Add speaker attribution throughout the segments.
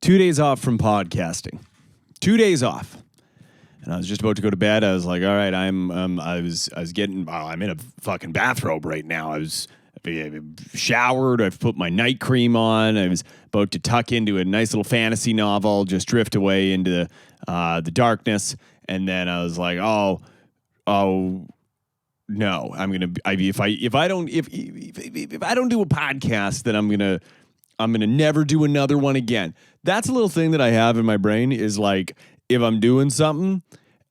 Speaker 1: 2 days off from podcasting. 2 days off. And I was just about to go to bed. I was like, all right, I'm in a fucking bathrobe right now. I've showered. I've put my night cream on. I was about to tuck into a nice little fantasy novel, just drift away into the darkness. And then I was like, oh no, if I don't do a podcast, then I'm gonna never do another one again. That's a little thing that I have in my brain is like, if I'm doing something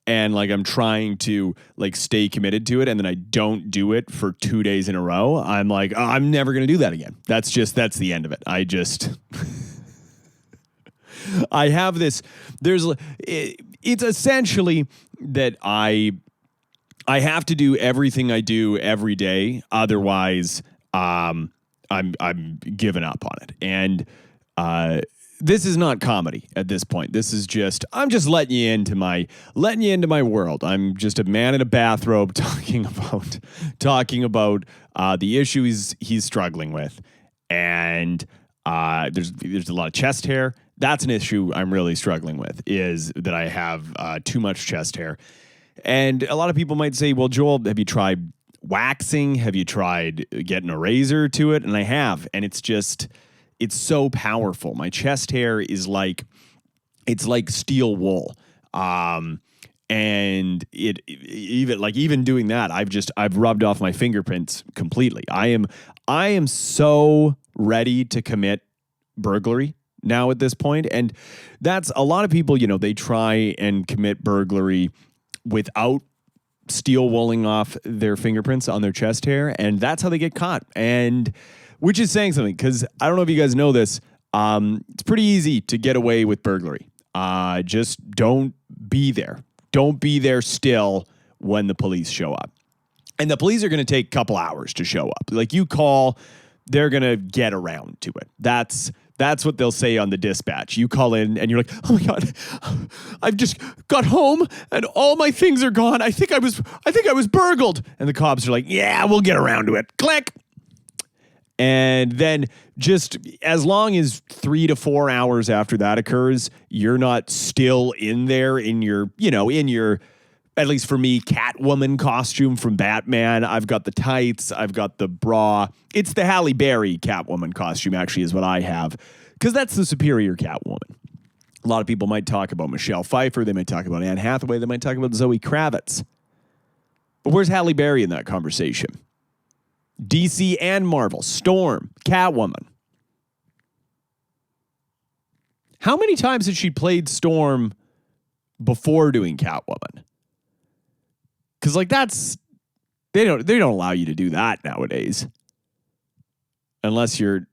Speaker 1: and like I'm trying to like stay committed to it and then I don't do it for 2 days in a row, I'm like, oh, I'm never going to do that again. That's the end of it. I have this, it's essentially that I have to do everything I do every day. Otherwise, I'm giving up on it. And, this is not comedy at this point. This is I'm just letting you into my world. I'm just a man in a bathrobe talking about the issues he's struggling with. And there's a lot of chest hair. That's an issue I'm really struggling with, is that I have too much chest hair. And a lot of people might say, well, Joel, have you tried waxing? Have you tried getting a razor to it? And I have. And it's so powerful. My chest hair is it's like steel wool. And even doing that, I've rubbed off my fingerprints completely. I am so ready to commit burglary now at this point. And that's a lot of people, they try and commit burglary without steel wooling off their fingerprints on their chest hair. And that's how they get caught. And which is saying something, because I don't know if you guys know this. It's pretty easy to get away with burglary. Just don't be there. Don't be there still when the police show up. And the police are going to take a couple hours to show up. Like you call, they're going to get around to it. That's what they'll say on the dispatch. You call in and you're like, oh my God, I've just got home and all my things are gone. I think I was burgled. And the cops are like, yeah, we'll get around to it. Click. And then just as long as 3 to 4 hours after that occurs, you're not still in there in your, at least for me, Catwoman costume from Batman. I've got the tights. I've got the bra. It's the Halle Berry Catwoman costume, actually, is what I have, because that's the superior Catwoman. A lot of people might talk about Michelle Pfeiffer. They might talk about Anne Hathaway. They might talk about Zoe Kravitz. But where's Halle Berry in that conversation? DC and Marvel, Storm, Catwoman. How many times had she played Storm before doing Catwoman? Because they don't allow you to do that nowadays, unless was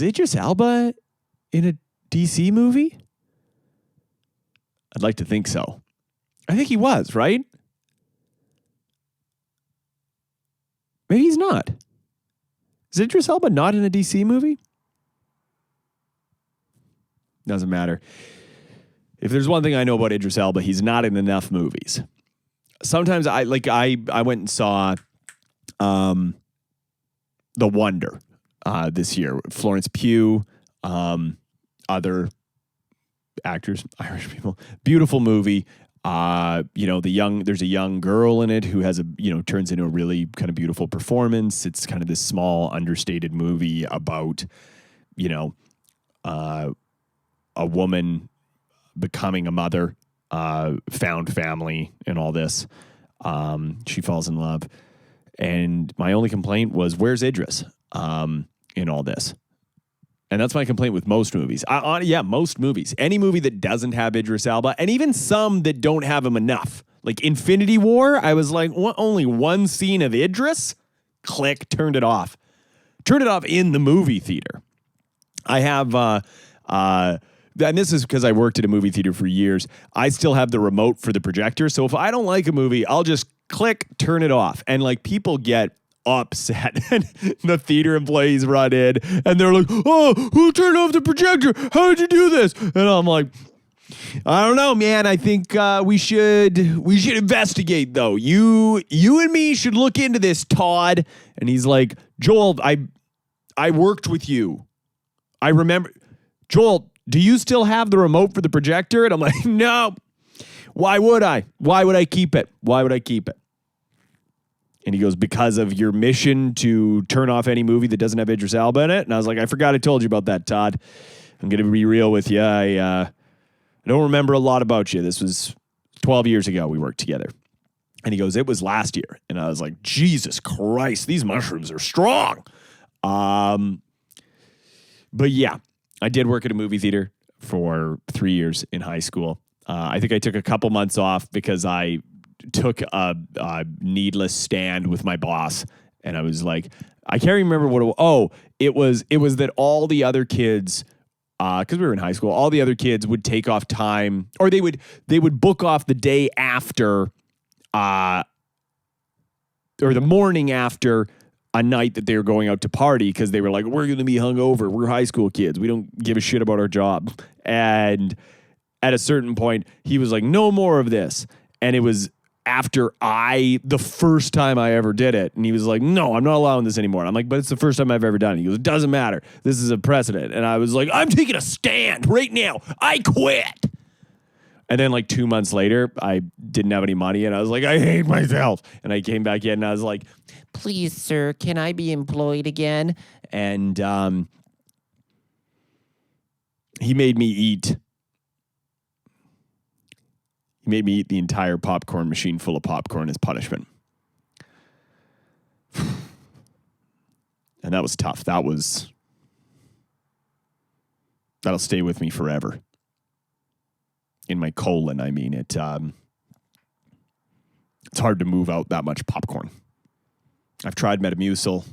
Speaker 1: Idris Elba in a DC movie? I'd like to think so. I think he was, right? Maybe he's not. Is Idris Elba not in a DC movie? Doesn't matter. If there's one thing I know about Idris Elba, he's not in enough movies. Sometimes I went and saw The Wonder this year. Florence Pugh, other actors, Irish people. Beautiful movie. There's a young girl in it who has turns into a really kind of beautiful performance. It's kind of this small, understated movie about, a woman becoming a mother, found family and all this. She falls in love. And my only complaint was, where's Idris in all this? And that's my complaint with most movies. Most movies. Any movie that doesn't have Idris Elba, and even some that don't have him enough. Like Infinity War, I was like, what, only one scene of Idris? Click, turned it off. Turned it off in the movie theater. I have, and this is because I worked at a movie theater for years, I still have the remote for the projector. So if I don't like a movie, I'll just click, turn it off. And like people get upset, and the theater employees run in and they're like, oh, who turned off the projector? How did you do this? And I'm like, I don't know, man. I think we should investigate though. You and me should look into this, Todd. And he's like, Joel, I worked with you. I remember Joel, do you still have the remote for the projector? And I'm like, no. Why would I? Why would I keep it? Why would I keep it? And he goes, because of your mission to turn off any movie that doesn't have Idris Elba in it. And I was like, I forgot I told you about that, Todd. I'm going to be real with you. I don't remember a lot about you. This was 12 years ago we worked together. And he goes, it was last year. And I was like, Jesus Christ, these mushrooms are strong. But yeah, I did work at a movie theater for 3 years in high school. I think I took a couple months off because I took a needless stand with my boss. And I was like, I can't remember what it was. Oh, it was that all the other kids, because we were in high school, all the other kids would take off time, or they would book off the day after, or the morning after a night that they were going out to party, because they were like, we're going to be hungover. We're high school kids. We don't give a shit about our job. And at a certain point, he was like, no more of this. And it was after the first time I ever did it. And he was like, no, I'm not allowing this anymore. And I'm like, but it's the first time I've ever done it. He goes, it doesn't matter. This is a precedent. And I was like, I'm taking a stand right now. I quit. And then like 2 months later, I didn't have any money. And I was like, I hate myself. And I came back in and I was like, please, sir, can I be employed again? And he made me eat. He made me eat the entire popcorn machine full of popcorn as punishment. And that was tough. That'll stay with me forever. In my colon, I mean, it's hard to move out that much popcorn. I've tried Metamucil.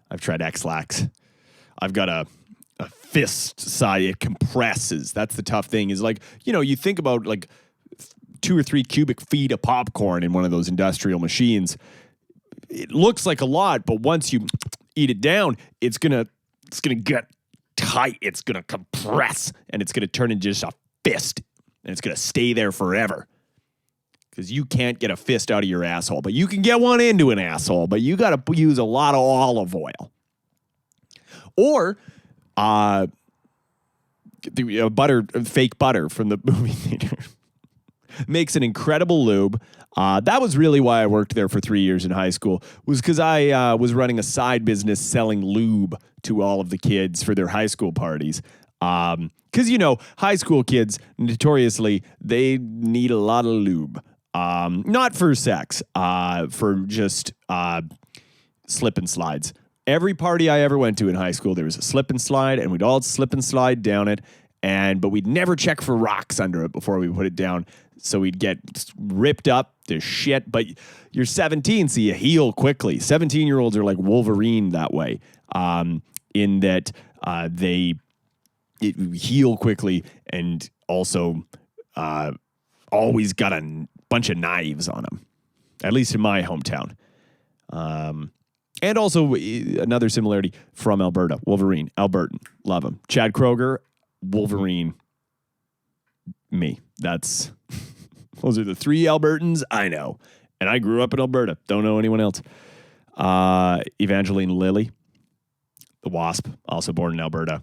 Speaker 1: I've tried X-Lax. I've got a fist size. It compresses. That's the tough thing is like, you think about like 2 or 3 cubic feet of popcorn in one of those industrial machines. It looks like a lot, but once you eat it down, it's gonna get tight. It's gonna compress, and it's gonna turn into just a fist, and it's gonna stay there forever. Because you can't get a fist out of your asshole, but you can get one into an asshole. But you got to use a lot of olive oil, or fake butter from the movie theater. Makes an incredible lube. That was really why I worked there for 3 years in high school, was because I was running a side business selling lube to all of the kids for their high school parties. Because, high school kids, notoriously, they need a lot of lube. Not for sex, for just slip and slides. Every party I ever went to in high school, there was a slip and slide, and we'd all slip and slide down it. But we'd never check for rocks under it before we put it down. So we'd get ripped up to shit. But you're 17, so you heal quickly. 17-year-olds are like Wolverine that way, in that they heal quickly and also always got a bunch of knives on them, at least in my hometown. And also another similarity from Alberta, Wolverine, Albertan, love him. Chad Kroger, Wolverine, me. Those are the 3 Albertans I know. And I grew up in Alberta. Don't know anyone else. Evangeline Lilly, the Wasp, also born in Alberta.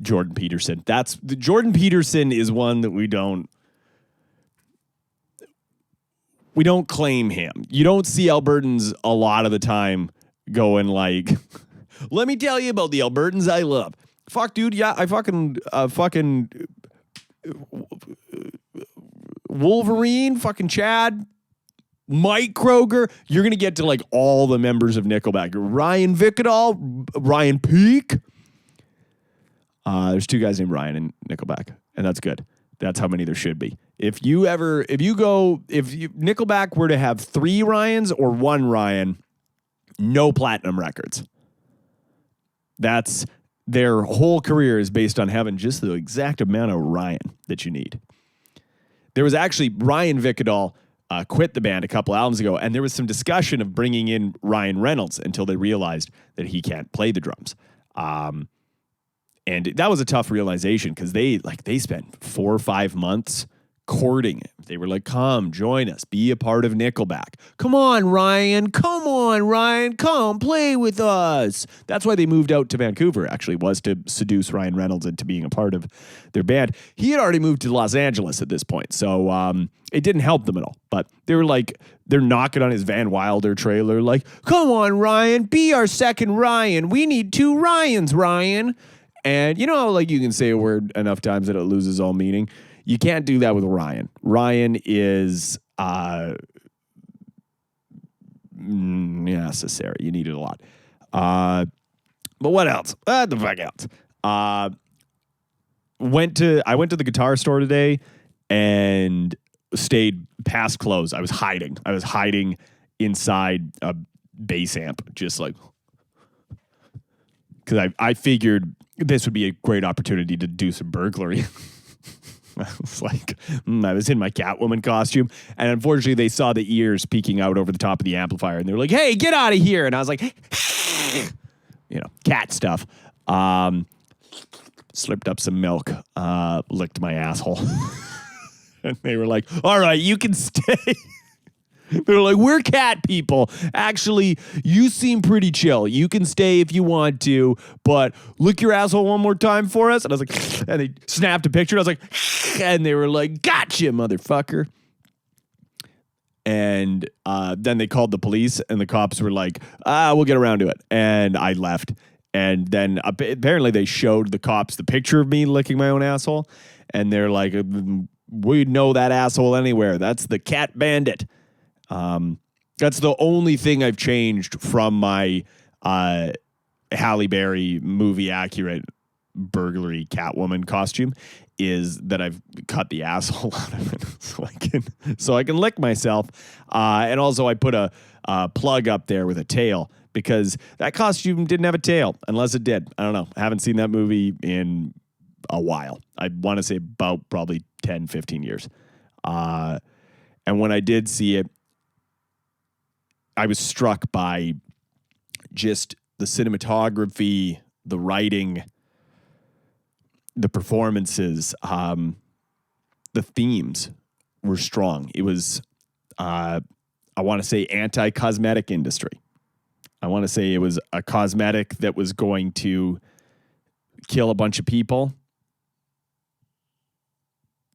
Speaker 1: Jordan Peterson. Jordan Peterson is one that we don't claim him. You don't see Albertans a lot of the time going like, let me tell you about the Albertans I love. Fuck, dude. Yeah, I fucking Wolverine, fucking Chad, Mike Kroger. You're going to get to like all the members of Nickelback. Ryan Vicadol, Ryan Peake. There's 2 guys named Ryan in Nickelback, and that's good. That's how many there should be. If Nickelback were to have 3 Ryans or 1 Ryan, no platinum records. That's their whole career is based on having just the exact amount of Ryan that you need. There was actually Ryan Vicadol quit the band a couple albums ago, and there was some discussion of bringing in Ryan Reynolds until they realized that he can't play the drums. And that was a tough realization because they spent 4 or 5 months courting him. They were like, come, join us, be a part of Nickelback. Come on, Ryan. Come play with us. That's why they moved out to Vancouver, actually, was to seduce Ryan Reynolds into being a part of their band. He had already moved to Los Angeles at this point, so it didn't help them at all. But they were like, they're knocking on his Van Wilder trailer, like, come on, Ryan, be our second Ryan. We need 2 Ryans, Ryan. And you know, like, you can say a word enough times that it loses all meaning. You can't do that with Ryan. Ryan is necessary. You need it a lot. But what else? What the fuck else? I went to the guitar store today and stayed past close. I was hiding. Inside a bass amp, just like, because I figured this would be a great opportunity to do some burglary. I was like, I was in my Catwoman costume, and unfortunately they saw the ears peeking out over the top of the amplifier, and they were like, hey, get out of here. And I was like, cat stuff. Slipped up some milk, licked my asshole. And they were like, all right, you can stay. They were like, we're cat people. Actually, you seem pretty chill. You can stay if you want to, but lick your asshole one more time for us. And I was like, and they snapped a picture. And I was like, and they were like, gotcha, motherfucker. And then they called the police, and the cops were like, we'll get around to it. And I left. And then apparently they showed the cops the picture of me licking my own asshole. And they're like, we'd know that asshole anywhere. That's the cat bandit. That's the only thing I've changed from my Halle Berry movie accurate burglary Catwoman costume, is that I've cut the asshole out of it so I can lick myself. And also I put a plug up there with a tail, because that costume didn't have a tail, unless it did. I don't know. I haven't seen that movie in a while. I want to say about probably 10, 15 years. And when I did see it, I was struck by just the cinematography, the writing, the performances, the themes were strong. It was, I want to say, anti-cosmetic industry. I want to say it was a cosmetic that was going to kill a bunch of people.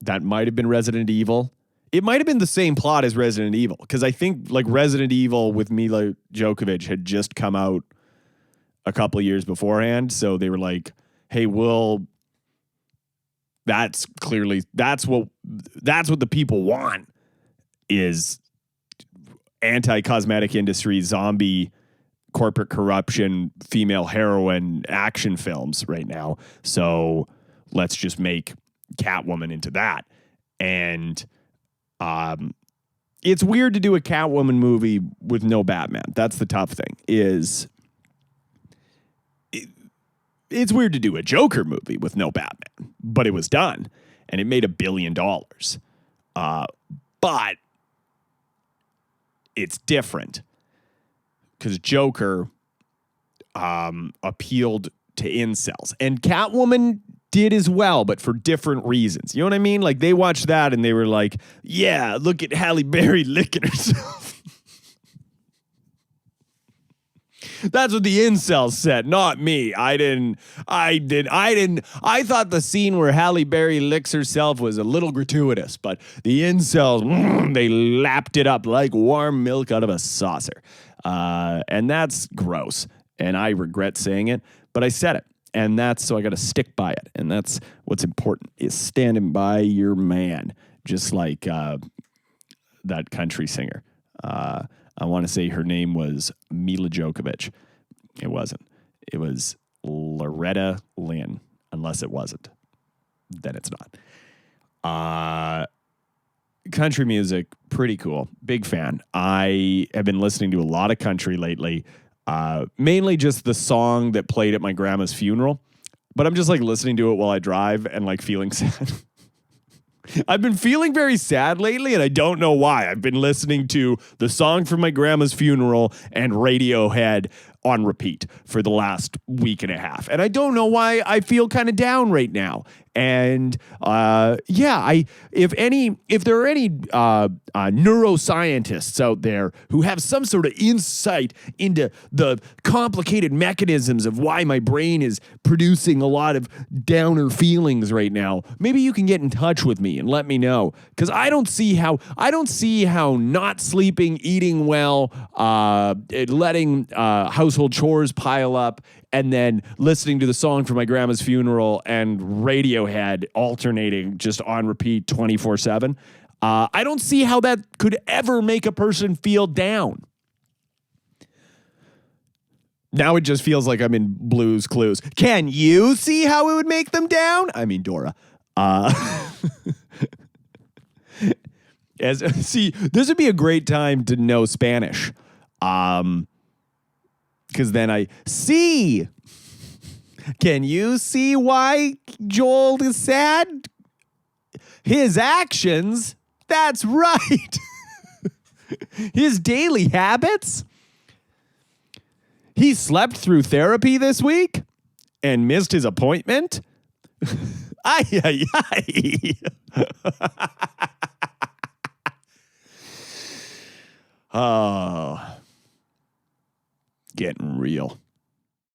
Speaker 1: That might have been Resident Evil. It might have been the same plot as Resident Evil, because I think like Resident Evil with Mila Djokovic had just come out a couple of years beforehand. So they were like, hey, that's what the people want, is anti-cosmetic industry, zombie, corporate corruption, female heroine action films right now. So let's just make Catwoman into that. And it's weird to do a Catwoman movie with no Batman. That's the tough thing. It's weird to do a Joker movie with no Batman, but it was done, and it made $1 billion. But it's different, because Joker appealed to incels, and Catwoman did as well, but for different reasons. You know what I mean? Like, they watched that and they were like, yeah, look at Halle Berry licking herself. That's what the incels said, not me. I thought the scene where Halle Berry licks herself was a little gratuitous, but the incels, they lapped it up like warm milk out of a saucer. And that's gross. And I regret saying it, but I said it. And so I got to stick by it. And that's what's important, is standing by your man. Just like that country singer. I want to say her name was Mila Djokovic. It wasn't. It was Loretta Lynn. Unless it wasn't, then it's not. Country music, pretty cool. Big fan. I have been listening to a lot of country lately. Mainly just the song that played at my grandma's funeral, but I'm just like listening to it while I drive and like feeling sad. I've been feeling very sad lately, and I don't know why. I've been listening to the song from my grandma's funeral and Radiohead on repeat for the last week and a half. And I don't know why I feel kind of down right now. And if there are any neuroscientists out there who have some sort of insight into the complicated mechanisms of why my brain is producing a lot of downer feelings right now, maybe you can get in touch with me and let me know, because I don't see how not sleeping, eating well, letting household chores pile up, and then listening to the song for my grandma's funeral and Radiohead alternating just on repeat 24/7. I don't see how that could ever make a person feel down. Now it just feels like I'm in Blue's Clues. Can you see how it would make them down? I mean, Dora. This would be a great time to know Spanish. Because then I see. Can you see why Joel is sad? His actions, that's right. His daily habits. He slept through therapy this week and missed his appointment. Ay, ay, ay. Oh. Getting real.